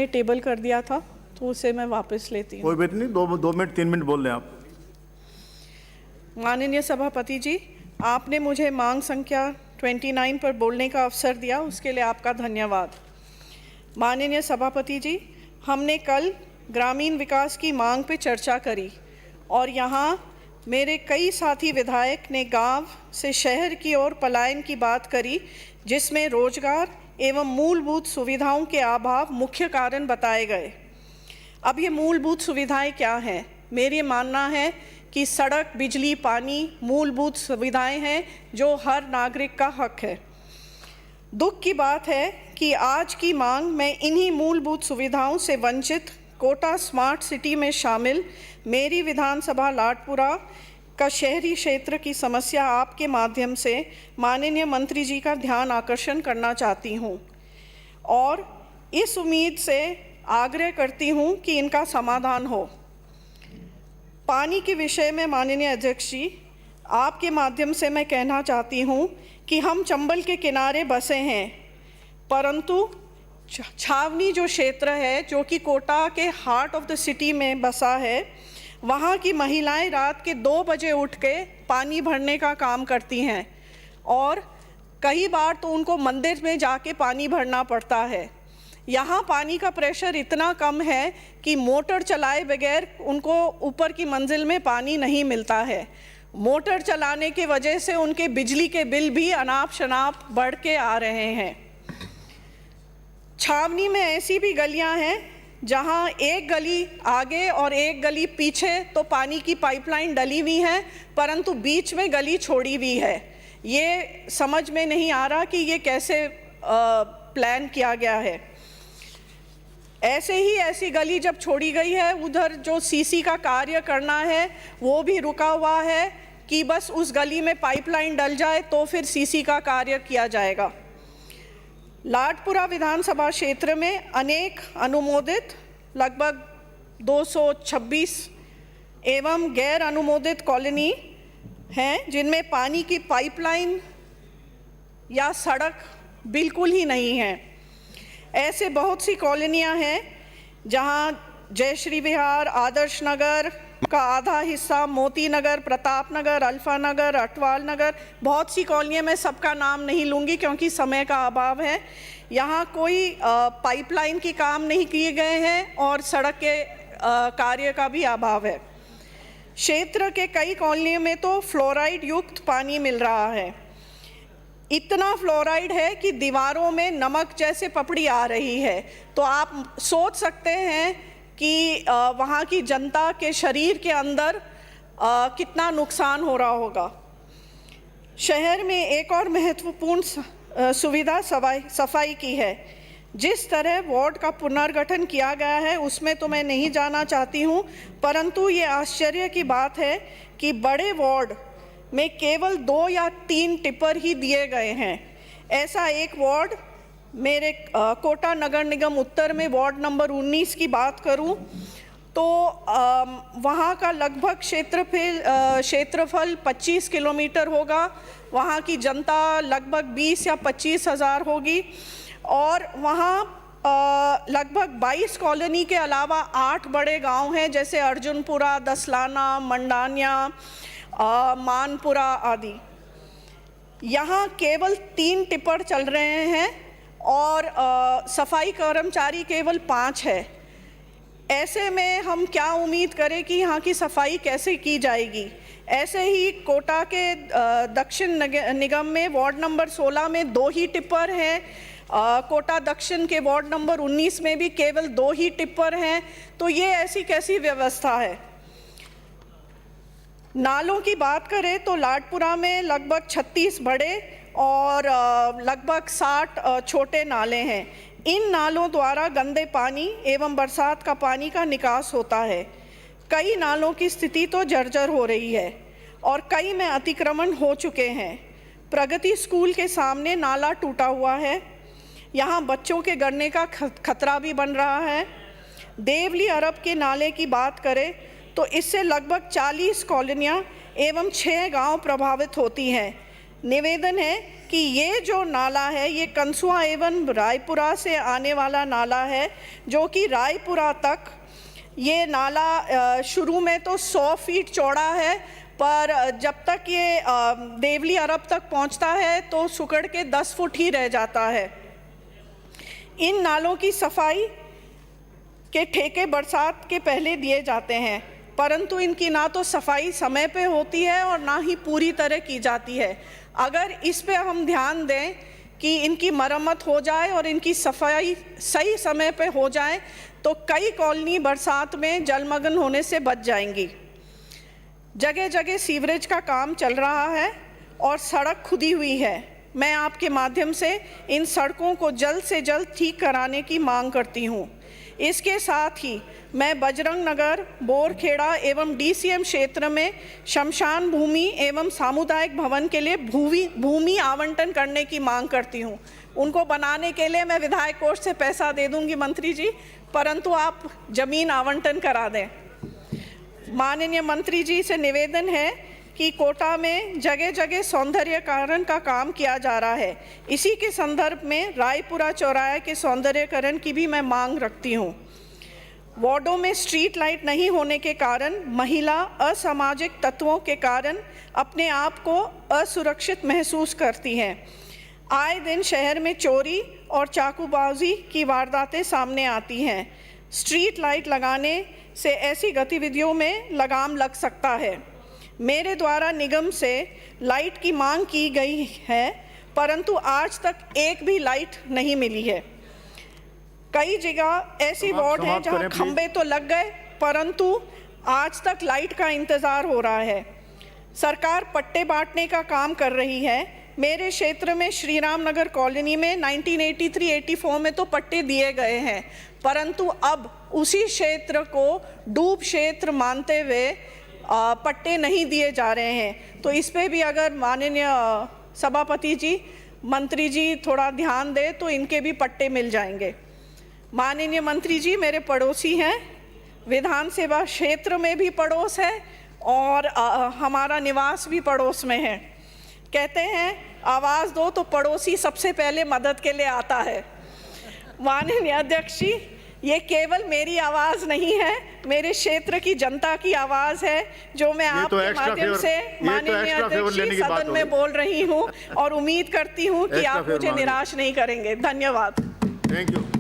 Table कर दिया था तो उसे मैं वापस लेती हूँ। कोई बात नहीं, 2 मिनट 3 मिनट बोल लें आप। माननीय सभापति जी, आपने मुझे मांग संख्या 29 पर बोलने का अवसर दिया, उसके लिए आपका धन्यवाद। माननीय सभापति जी, हमने कल ग्रामीण विकास की मांग पर चर्चा करी और यहाँ मेरे कई साथी विधायक ने गांव से शहर की ओर पलायन की बात करी, जिसमें रोजगार एवं मूलभूत सुविधाओं के अभाव मुख्य कारण बताए गए। अब ये मूलभूत सुविधाएं क्या हैं? मेरी मानना है कि सड़क, बिजली, पानी मूलभूत सुविधाएं हैं जो हर नागरिक का हक है। दुख की बात है कि आज की मांग में इन्हीं मूलभूत सुविधाओं से वंचित कोटा स्मार्ट सिटी में शामिल मेरी विधानसभा लाडपुरा का शहरी क्षेत्र की समस्या आपके माध्यम से माननीय मंत्री जी का ध्यान आकर्षण करना चाहती हूँ और इस उम्मीद से आग्रह करती हूँ कि इनका समाधान हो। पानी के विषय में माननीय अध्यक्ष जी, आपके माध्यम से मैं कहना चाहती हूँ कि हम चंबल के किनारे बसे हैं, परंतु छावनी जो क्षेत्र है जो कि कोटा के हार्ट ऑफ द सिटी में बसा है, वहाँ की महिलाएं रात के 2 बजे उठ के पानी भरने का काम करती हैं और कई बार तो उनको मंदिर में जाके पानी भरना पड़ता है। यहाँ पानी का प्रेशर इतना कम है कि मोटर चलाए बगैर उनको ऊपर की मंजिल में पानी नहीं मिलता है। मोटर चलाने की वजह से उनके बिजली के बिल भी अनाप शनाप बढ़ के आ रहे हैं। छावनी में ऐसी भी गलियाँ हैं जहाँ एक गली आगे और एक गली पीछे तो पानी की पाइपलाइन डली हुई है, परंतु बीच में गली छोड़ी हुई है। ये समझ में नहीं आ रहा कि ये कैसे प्लान किया गया है। ऐसे ही ऐसी गली जब छोड़ी गई है, उधर जो सीसी का कार्य करना है वो भी रुका हुआ है कि बस उस गली में पाइपलाइन डल जाए तो फिर सीसी का कार्य किया जाएगा। लाडपुरा विधानसभा क्षेत्र में अनेक अनुमोदित लगभग 226 एवं गैर अनुमोदित कॉलोनी हैं जिनमें पानी की पाइपलाइन या सड़क बिल्कुल ही नहीं है। ऐसे बहुत सी कॉलोनियां हैं जहां जयश्री विहार, आदर्श नगर का आधा हिस्सा, मोती नगर, प्रताप नगर, अल्फा नगर, अटवाल नगर, बहुत सी कॉलोनियां, मैं सबका नाम नहीं लूँगी क्योंकि समय का अभाव है। यहाँ कोई पाइपलाइन की काम नहीं किए गए हैं और सड़क के कार्य का भी अभाव है। क्षेत्र के कई कॉलोनियों में तो फ्लोराइड युक्त पानी मिल रहा है। इतना फ्लोराइड है कि दीवारों में नमक जैसे पपड़ी आ रही है। तो आप सोच सकते हैं कि वहाँ की जनता के शरीर के अंदर कितना नुकसान हो रहा होगा। शहर में एक और महत्वपूर्ण सुविधा सफाई की है। जिस तरह वार्ड का पुनर्गठन किया गया है उसमें तो मैं नहीं जाना चाहती हूँ, परंतु ये आश्चर्य की बात है कि बड़े वार्ड में केवल 2 या 3 टिपर ही दिए गए हैं। ऐसा एक वार्ड मेरे कोटा नगर निगम उत्तर में वार्ड नंबर 19 की बात करूं तो वहां का लगभग क्षेत्रफल 25 किलोमीटर होगा। वहां की जनता लगभग 20 या 25 हज़ार होगी और वहां लगभग 22 कॉलोनी के अलावा 8 बड़े गांव हैं जैसे अर्जुनपुरा, दसलाना, मंडानिया, मानपुरा आदि। यहाँ केवल 3 टिपर चल रहे हैं और सफाई कर्मचारी केवल 5 है। ऐसे में हम क्या उम्मीद करें कि यहाँ की सफाई कैसे की जाएगी। ऐसे ही कोटा के दक्षिण निगम में वार्ड नंबर 16 में 2 ही टिपर हैं। कोटा दक्षिण के वार्ड नंबर 19 में भी केवल 2 ही टिपर हैं। तो ये ऐसी कैसी व्यवस्था है। नालों की बात करें तो लाडपुरा में लगभग 36 बड़े और लगभग 60 छोटे नाले हैं। इन नालों द्वारा गंदे पानी एवं बरसात का पानी का निकास होता है। कई नालों की स्थिति तो जर्जर हो रही है और कई में अतिक्रमण हो चुके हैं। प्रगति स्कूल के सामने नाला टूटा हुआ है, यहाँ बच्चों के गिरने का खतरा भी बन रहा है। देवली अरब के नाले की बात करें तो इससे लगभग 40 कॉलोनियाँ एवं 6 गांव प्रभावित होती हैं। निवेदन है कि ये जो नाला है ये कंसुआ एवं रायपुरा से आने वाला नाला है, जो कि रायपुरा तक ये नाला शुरू में तो 100 फीट चौड़ा है, पर जब तक ये देवली अरब तक पहुंचता है तो सुकड़ के 10 फुट ही रह जाता है। इन नालों की सफाई के ठेके बरसात के पहले दिए जाते हैं, परंतु इनकी ना तो सफाई समय पे होती है और ना ही पूरी तरह की जाती है। अगर इस पे हम ध्यान दें कि इनकी मरम्मत हो जाए और इनकी सफाई सही समय पे हो जाए तो कई कॉलोनी बरसात में जलमग्न होने से बच जाएंगी। जगह जगह सीवरेज का काम चल रहा है और सड़क खुदी हुई है। मैं आपके माध्यम से इन सड़कों को जल्द से जल्द ठीक कराने की मांग करती हूँ। इसके साथ ही मैं बजरंग नगर, बोरखेड़ा एवं डीसीएम क्षेत्र में शमशान भूमि एवं सामुदायिक भवन के लिए भूमि आवंटन करने की मांग करती हूँ। उनको बनाने के लिए मैं विधायक कोष से पैसा दे दूंगी मंत्री जी, परंतु आप जमीन आवंटन करा दें। माननीय मंत्री जी से निवेदन है कि कोटा में जगह जगह सौंदर्यीकरण का काम किया जा रहा है। इसी के संदर्भ में रायपुरा चौराहे के सौंदर्यीकरण की भी मैं मांग रखती हूँ। वार्डों में स्ट्रीट लाइट नहीं होने के कारण महिला असामाजिक तत्वों के कारण अपने आप को असुरक्षित महसूस करती हैं। आए दिन शहर में चोरी और चाकूबाजी की वारदातें सामने आती हैं। स्ट्रीट लाइट लगाने से ऐसी गतिविधियों में लगाम लग सकता है। मेरे द्वारा निगम से लाइट की मांग की गई है, परंतु आज तक एक भी लाइट नहीं मिली है। कई जगह ऐसी वार्ड हैं जहां खंबे तो लग गए, परंतु आज तक लाइट का इंतज़ार हो रहा है। सरकार पट्टे बांटने का काम कर रही है। मेरे क्षेत्र में श्री राम नगर कॉलोनी में 1983-84 में तो पट्टे दिए गए हैं, परंतु अब उसी क्षेत्र को डूब क्षेत्र मानते हुए पट्टे नहीं दिए जा रहे हैं। तो इस पे भी अगर माननीय सभापति जी, मंत्री जी थोड़ा ध्यान दें तो इनके भी पट्टे मिल जाएंगे। माननीय मंत्री जी मेरे पड़ोसी हैं, विधानसभा क्षेत्र में भी पड़ोस है और हमारा निवास भी पड़ोस में है। कहते हैं आवाज़ दो तो पड़ोसी सबसे पहले मदद के लिए आता है। माननीय अध्यक्ष जी, ये केवल मेरी आवाज़ नहीं है, मेरे क्षेत्र की जनता की आवाज़ है, जो मैं आपके माध्यम से माननीय अध्यक्ष जी सदन में बोल रही हूँ और उम्मीद करती हूँ कि आप मुझे निराश नहीं करेंगे। धन्यवाद। Thank you.